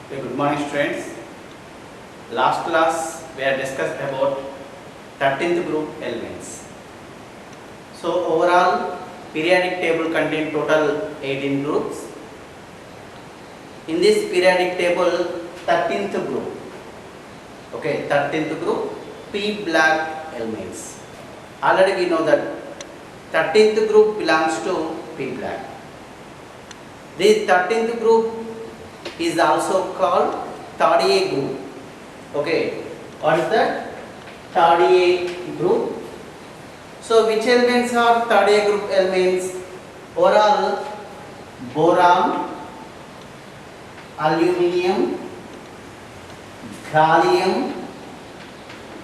Okay, good morning students. Last class we have discussed about 13th group elements. So overall periodic table contain total 18 groups. In this periodic table 13th group, okay, 13th group P black elements. Already we know that 13th group belongs to P black. This 13th group is also called third A group. Okay, what is that? Third A group. So which elements are third A group elements? Overall, boron, aluminium, gallium,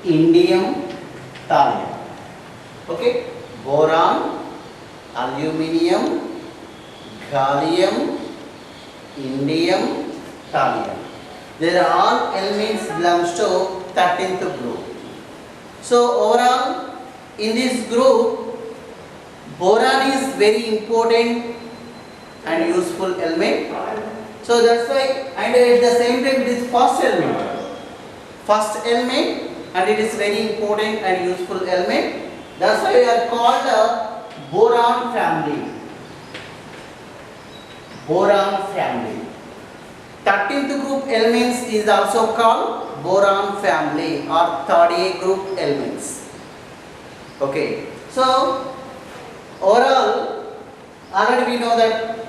indium, thallium. Okay, boron, aluminium, gallium, indium, thallium. They are all elements belongs to 13th group. So overall, in this group, boron is very important and useful element. So that's why, and at the same time, it is first element. First element, and it is very important and useful element. That's why we are called the boron family. Boron family. 13th group elements is also called boron family or third A group elements. Okay. So overall, already we know that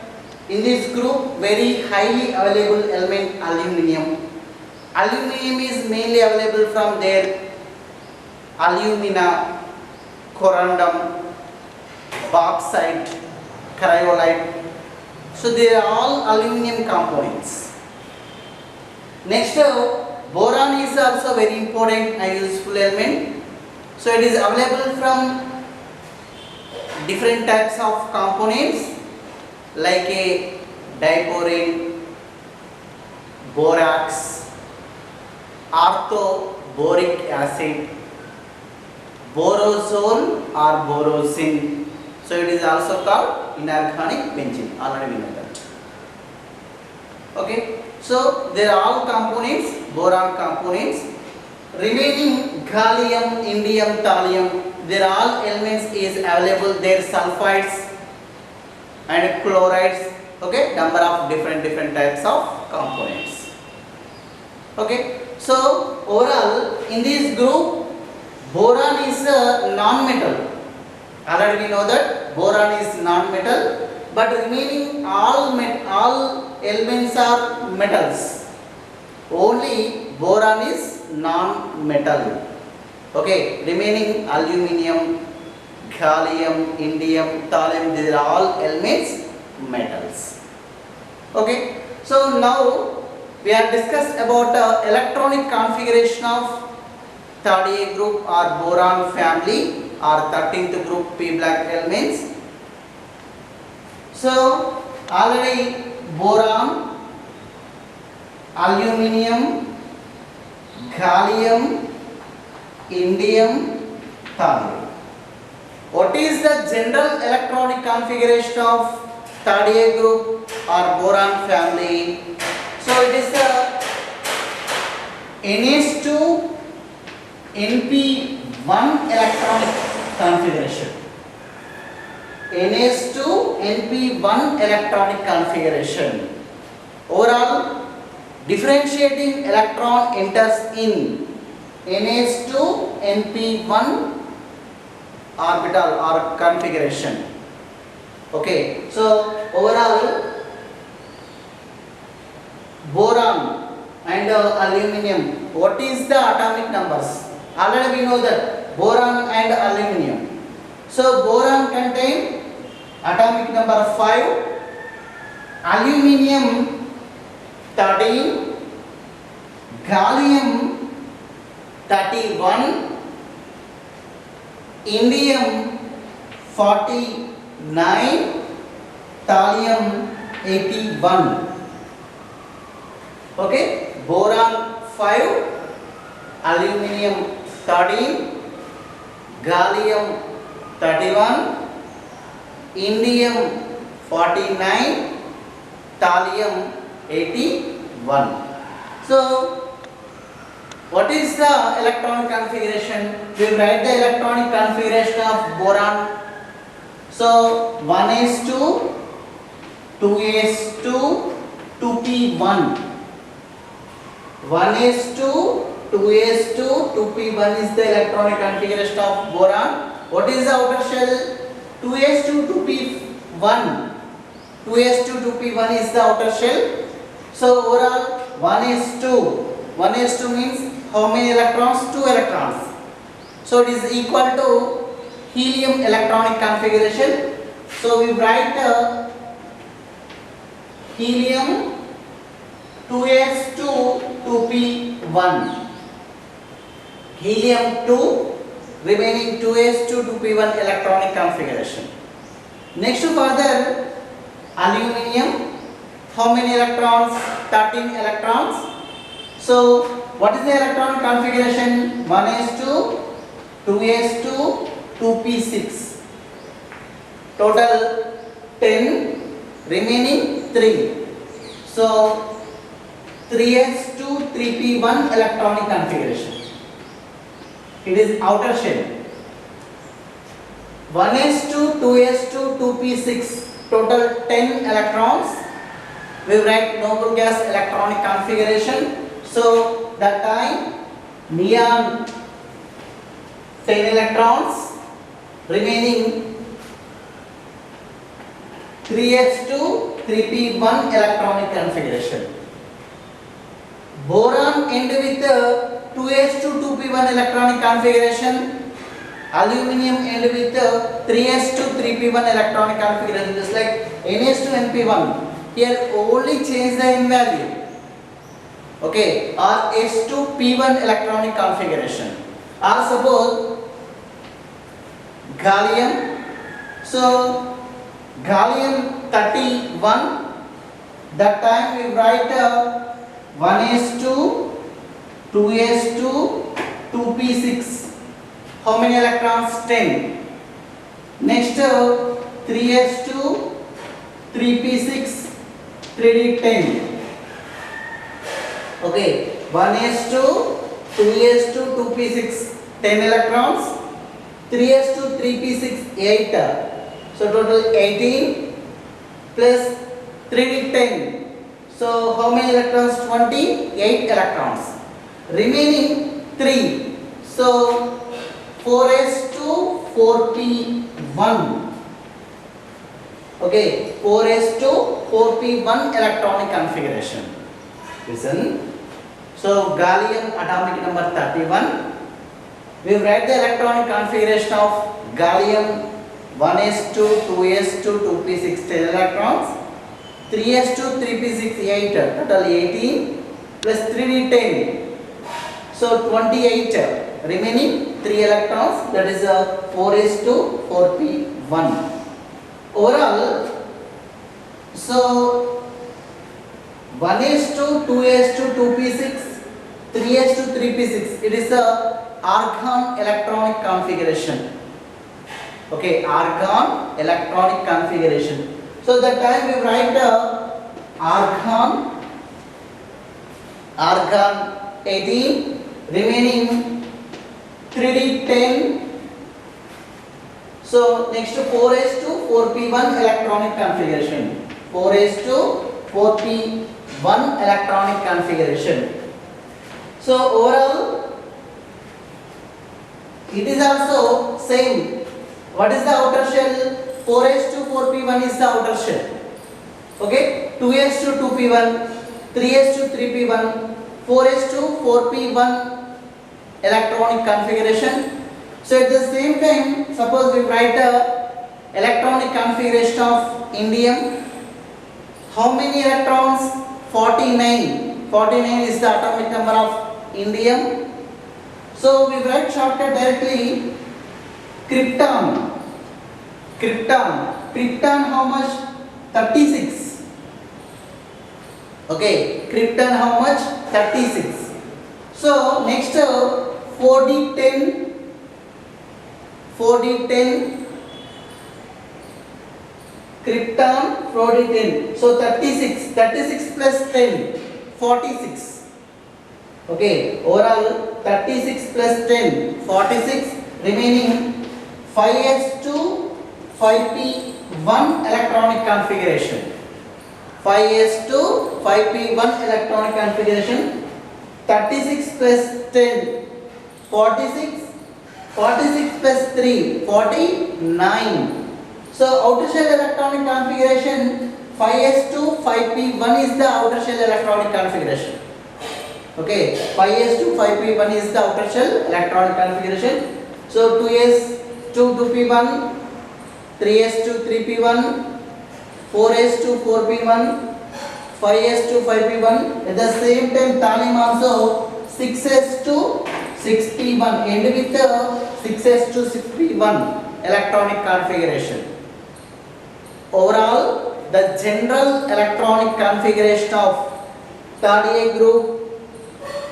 in this group very highly available element aluminium. Aluminium is mainly available from their alumina, corundum, bauxite, cryolite. So they are all aluminium components. Next, boron is also very important and useful element. So it is available from different types of components like a diborane, borax, orthoboric acid, borosole or borosine. So it is also called inorganic benzene. Already we know that. Okay. So they are all components, boron components. Remaining gallium, indium, thallium, they are all elements is available. Their sulfides and chlorides. Okay, number of different types of components. Okay. So overall, in this group, boron is a non-metal. Already we know that boron is non-metal, but remaining all elements are metals. Only boron is non-metal. Okay, remaining aluminium, gallium, indium, thallium, these are all elements metals. Okay, so now we have discussed about electronic configuration of third A group or boron family or 13th group P black elements. So already boron, aluminium, gallium, indium, thallium. What is the general electronic configuration of third A group or boron family? So it is NH2 NP1 electronic configuration. NH2 NP1 electronic configuration. Overall, differentiating electron enters in NH2 NP1 orbital or configuration. Okay, so overall, boron and aluminium, what is the atomic numbers? Already we know that boron and aluminium. So boron contain atomic number 5, aluminium 13, gallium 31, indium 49, thallium 81. Okay, boron 5, aluminium 13, gallium 31, indium 49, thallium 81. So what is the electronic configuration? We write the electronic configuration of boron. So 1s2, 2s2, 2p1. 1s2, 2s2, 2p1 is the electronic configuration of boron. What is the outer shell? 2s2, 2p1. 2s2, 2p1 is the outer shell. So overall 1s2. 1s2 means how many electrons? 2 electrons. So it is equal to helium electronic configuration. So we write helium 2s2, 2p1. Helium 2, remaining 2s2, 2p1 electronic configuration. Next further, aluminium, how many electrons? 13 electrons. So what is the electronic configuration? 1s2, 2s2, 2p6. Total 10, remaining 3. So 3s2, 3p1 electronic configuration. It is outer shell. 1s2, 2s2, 2p6. Total 10 electrons. We write noble gas electronic configuration. So that time neon 10 electrons, remaining 3s2, 3p1 electronic configuration. Boron end with 2s2, 2p1 electronic configuration. Aluminium end with 3s2, 3p1 electronic configuration. Just like Na2, Np1. Here only change the n value. Okay, or S2P1 electronic configuration. Or suppose gallium. So gallium 31. That time we write 1s2, 2s2, 2p6. How many electrons? 10. Next 3s2, 3p6, 3d10. Okay, 1s2, 2s2, 2p6, 10 electrons, 3s2, 3p6, 8. So total 18 plus 3d10. So how many electrons? 28 electrons. Remaining 3. So 4s2, 4p1. Okay, 4s2, 4p1 electronic configuration. Listen. So gallium atomic number 31. We write the electronic configuration of gallium 1s2, 2s2, 2p6 10 electrons, 3s2, 3p6 8, total 18 plus 3d10. So 28, remaining 3 electrons, that is 4s2, 4p1. Overall, so 1s2, 2s2, 2p6, 3s2, 3p6. It is the argon electronic configuration. Okay, argon electronic configuration. So that time we write argon 18, remaining 3d10. So next 4s2, 4p1 electronic configuration. 4s2, 4p1 electronic configuration. So overall it is also same. What is the outer shell? 4s2, 4p1 is the outer shell. Okay, 2s2, 2p1, 3s2, 3p1, 4s2, 4p1 electronic configuration. So at the same time, suppose we write a electronic configuration of indium. How many electrons? 49. 49 is the atomic number of indium. So we write shortcut directly krypton. Krypton how much? 36. Okay, krypton how much? 36. So next 4d10. 4d10 krypton 4d10. So 36 plus 10 46. Okay, overall 36 plus 10, 46, remaining 5s2, 5p1 electronic configuration. 5s2, 5p1 electronic configuration. 36 plus 10, 46, 46 plus 3, 49. So outer shell electronic configuration 5s2, 5p1 is the outer shell electronic configuration. Okay, 5s2, 5p1 is the outer shell electronic configuration. So 2s2, 2p1, 3s2, 3p1, 4s2, 4p1, 5s2, 5p1. At the same time, thallium also 6s2, 6p1. End with the 6s2, 6p1 electronic configuration. Overall, the general electronic configuration of third A group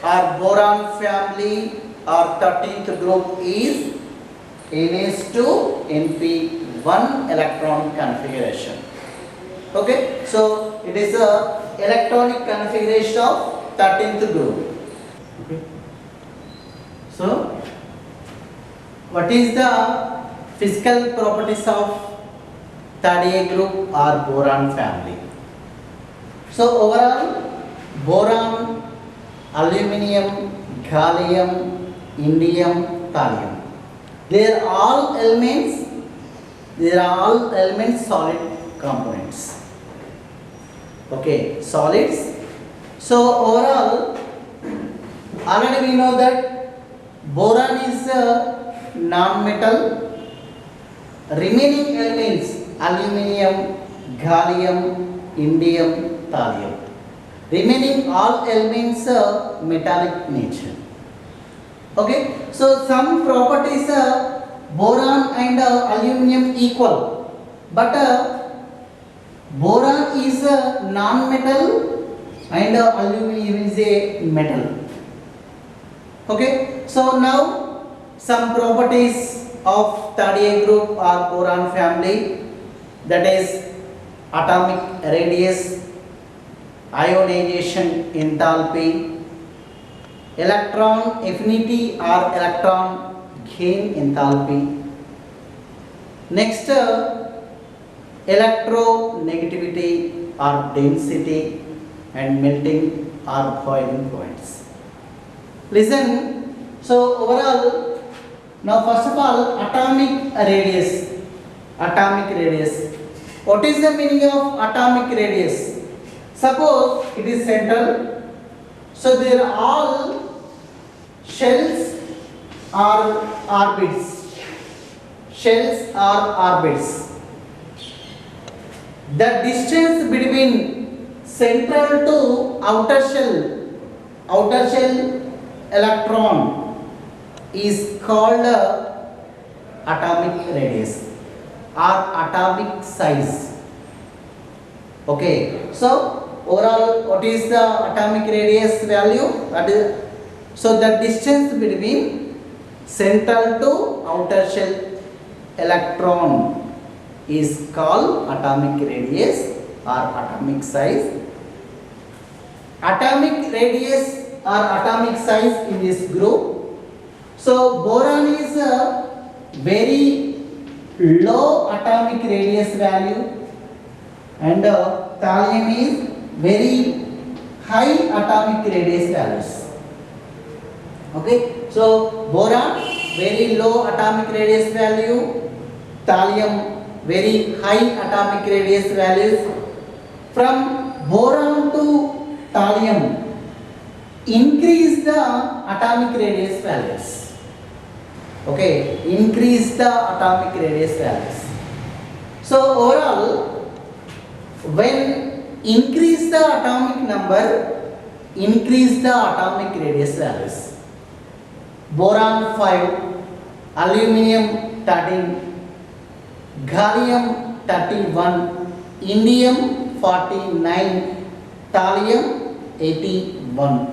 or boron family or 13th group is Na2 Np1 electronic configuration. Okay, so it is a electronic configuration of 13th group. Okay. So what is the physical properties of third A group or boron family? So overall, boron, aluminium, gallium, indium, thallium. They are all elements solid components. Okay, solids. So overall, already we know that boron is a non-metal. Remaining elements aluminium, gallium, indium, thallium. Remaining all elements metallic nature. Okay, so some properties boron and aluminium equal, but boron is a non-metal and aluminium is a metal. Okay, so now some properties of third A group or boron family, that is atomic radius, ionization enthalpy, electron affinity or electron gain enthalpy. Next, electronegativity or density and melting or boiling points. Listen, so overall, now first of all, atomic radius. Atomic radius. What is the meaning of atomic radius? Suppose it is central, so they are all shells or orbits. Shells or orbits. The distance between central to outer shell electron is called atomic radius or atomic size. Okay, so overall, what is the atomic radius value? So the distance between central to outer shell electron is called atomic radius or atomic size. Atomic radius or atomic size in this group. So boron is a very low atomic radius value and thallium is very high atomic radius values. Okay, so boron very low atomic radius value, thallium very high atomic radius values. From boron to thallium, increase the atomic radius values. Okay, increase the atomic radius values. So overall, when increase the atomic number, increase the atomic radius values. Boron 5, aluminium 13, gallium 31, indium 49, thallium 81.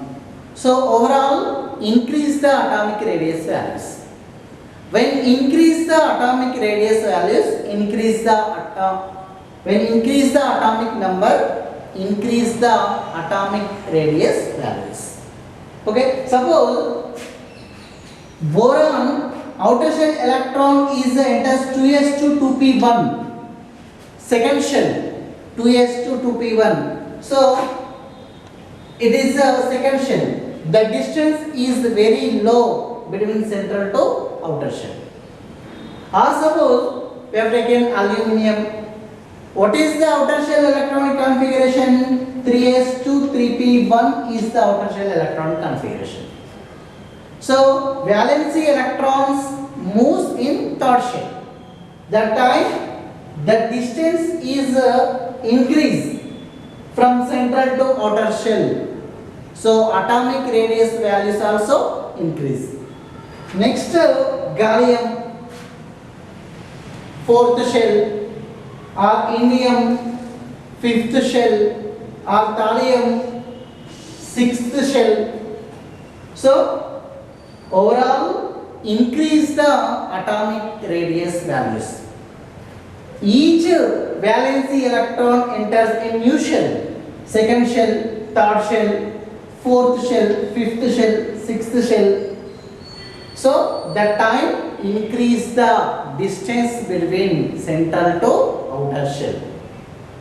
So overall, increase the atomic radius values. When increase the atomic radius values, increase the atomic number, increase the atomic radius values. Okay, suppose boron outer shell electron is enters 2s2 2p1, second shell 2s2 2p1. So it is a second shell. The distance is very low between central to outer shell. Or suppose we have taken aluminium. What is the outer shell electronic configuration? 3s2 3p1 is the outer shell electronic configuration. So valency electrons moves in third shell. That time the distance is increased from central to outer shell. So atomic radius values also increase. Next gallium, fourth shell, or indium, fifth shell, or thallium, sixth shell. So overall increase the atomic radius values. Each valency electron enters a new shell, second shell, third shell, fourth shell, fifth shell, sixth shell. So that time increase the distance between central to outer shell.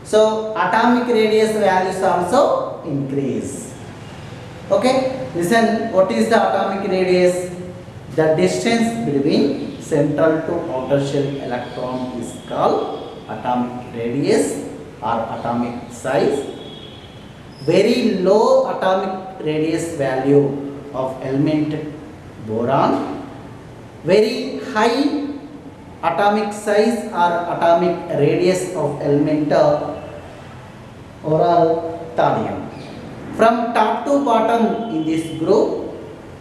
So atomic radius values also increase. Okay, listen, what is the atomic radius? The distance between central to outer shell electron is called atomic radius or atomic size. Very low atomic radius value of element boron, very high atomic size or atomic radius of element overall thallium. From top to bottom in this group,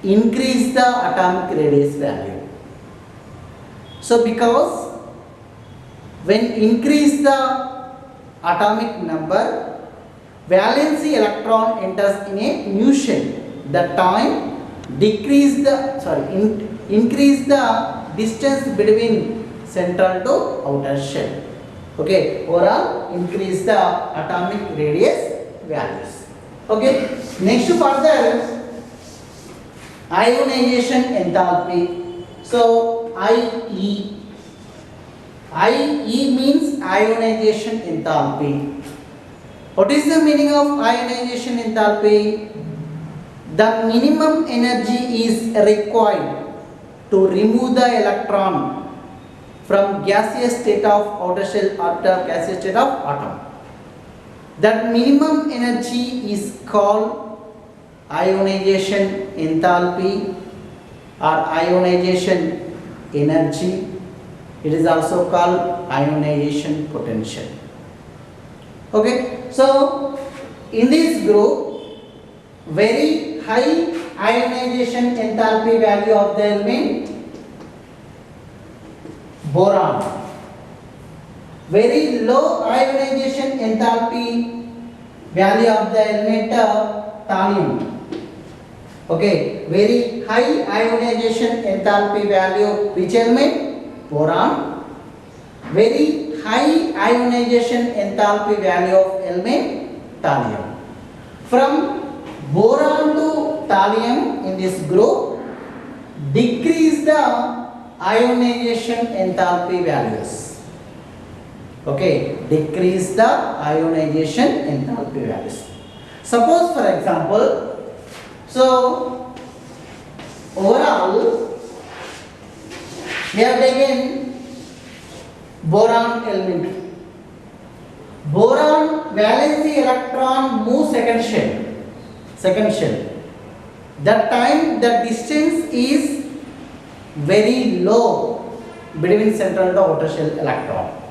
increase the atomic radius value. So because when increase the atomic number, valency electron enters in a new shell. That time increase the distance between central to outer shell. Okay, overall increase the atomic radius values. Okay, next further ionization enthalpy. So IE means ionization enthalpy. What is the meaning of ionization enthalpy? The minimum energy is required to remove the electron from gaseous state of outer shell or the gaseous state of atom. That minimum energy is called ionization enthalpy or ionization energy. It is also called ionization potential. Okay, so in this group, very high ionization enthalpy value of the element boron, very low ionization enthalpy value of the element thallium. Okay, very high ionization enthalpy value which element? Boron. Very high ionization enthalpy value of element thallium. From boron to thallium in this group, decrease the ionization enthalpy values. Okay, decrease the ionization enthalpy values. Suppose for example, so overall we have taken boron element. Boron valency electron moves second shell. Second shell. That time the distance is very low between central to outer shell electron.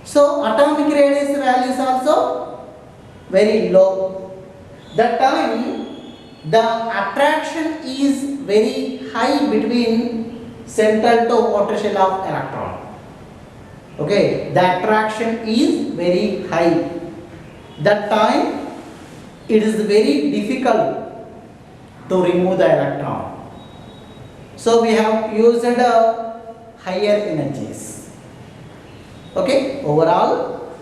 So atomic radius values also very low. That time the attraction is very high between central to outer shell of electron. Okay, the attraction is very high. That time it is very difficult to remove the electron. So we have used higher energies. Okay, overall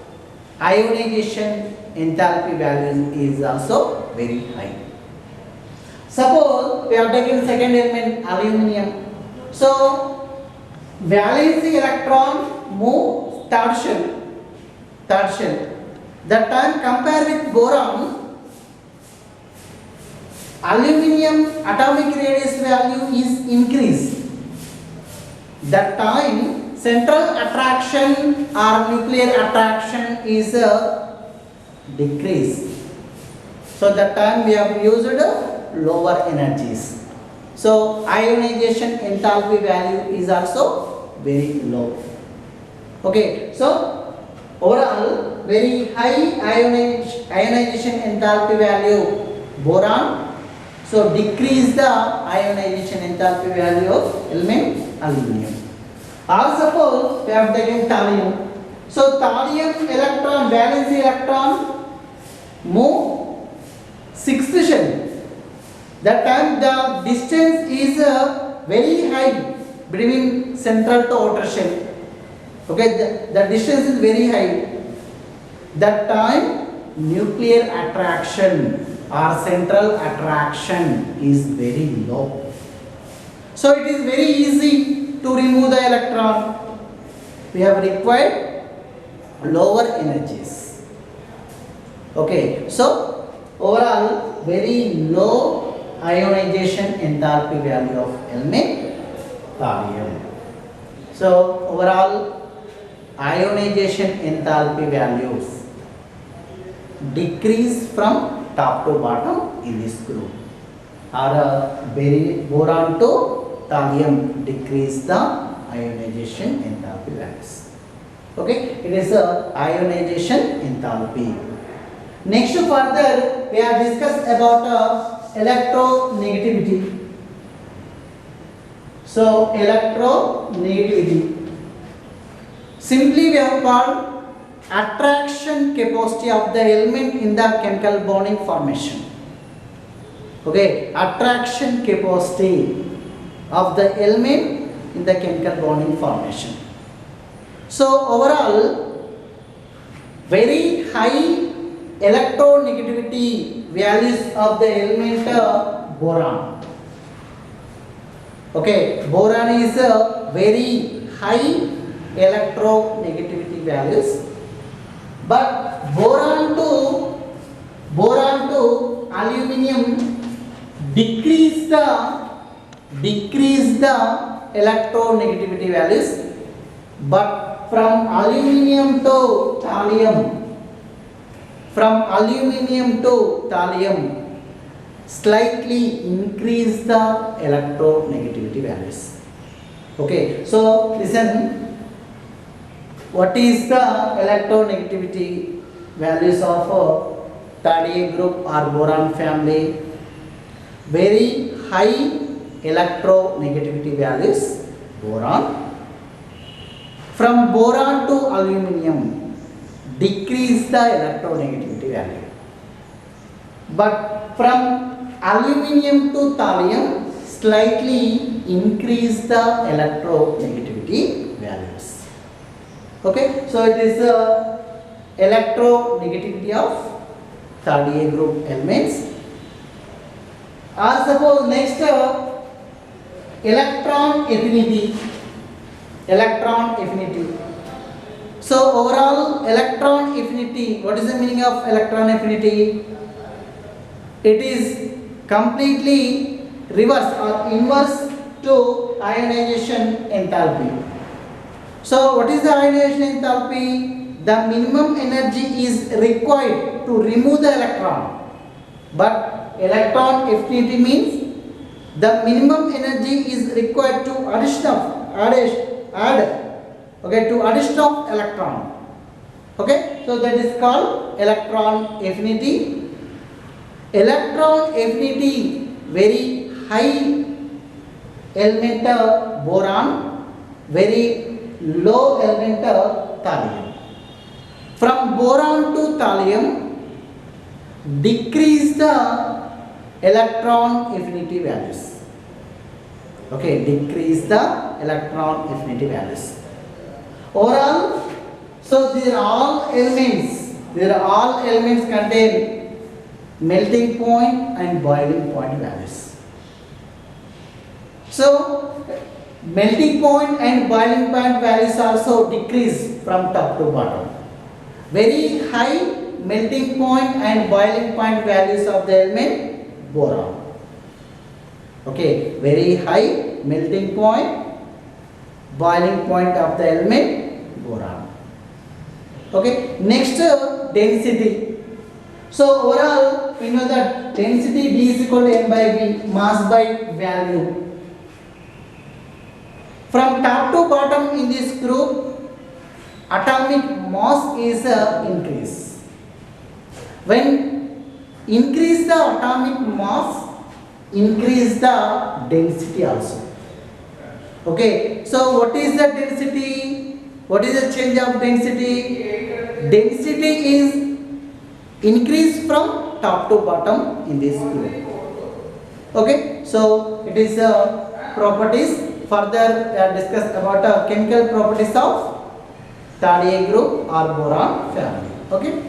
ionization enthalpy value is also very high. Suppose we have taken second element aluminium. So valence electron move third shell. Third shell. That time compare with boron, aluminium atomic radius value is increased. That time central attraction or nuclear attraction is decreased. So that time we have used lower energies. So ionization enthalpy value is also very low. Okay, so overall very high ionization enthalpy value boron. So decrease the ionization enthalpy value of element aluminium. Or suppose we have taken thallium. So thallium electron, valence electron move sixth shell. That time the distance is very high between central to outer shell. Okay, the distance is very high. That time nuclear attraction or central attraction is very low. So it is very easy to remove the electron. We have required lower energies. Okay, so overall very low ionization enthalpy value of element thallium. So overall ionization enthalpy values decrease from top to bottom in this group. Or boron to thallium decrease the ionization enthalpy values. Okay, it is a ionization enthalpy. Next further we have discussed about electronegativity. So electronegativity, simply we have called attraction capacity of the element in the chemical bonding formation. Okay, attraction capacity of the element in the chemical bonding formation. So overall very high electronegativity values of the element boron. Okay, boron is a very high electronegativity values, but boron to aluminium decrease the electronegativity values, but from aluminium to thallium slightly increase the electronegativity values. Okay, so listen, what is the electronegativity values of third A group or boron family? Very high electronegativity values boron. From boron to aluminium decrease the electronegativity value, but from aluminium to thallium slightly increase the electronegativity values. Okay, so it is electronegativity of third A group elements. Or suppose next electron affinity. So overall electron affinity, what is the meaning of electron affinity? It is completely reverse or inverse to ionization enthalpy. So what is the ionization enthalpy? The minimum energy is required to remove the electron, but electron affinity means the minimum energy is required to addition of electron. Okay, so that is called electron affinity. Electron affinity very high element boron, very low element thallium. From boron to thallium decrease the electron affinity values. Okay, decrease the electron affinity values. Overall, so these are all elements contain melting point and boiling point values. So melting point and boiling point values also decrease from top to bottom. Very high melting point and boiling point values of the element boron. Okay, very high melting point, boiling point of the element boron. Okay, next density. So overall we know that density D is equal to N by V, mass by value. From top to bottom in this group, atomic mass is increase. When increase the atomic mass, increase the density also. Okay, so what is the density? What is the change of density? Density is increase from top to bottom in this group. Okay, so it is properties. Further discuss about chemical properties of third A group or boron family. Okay.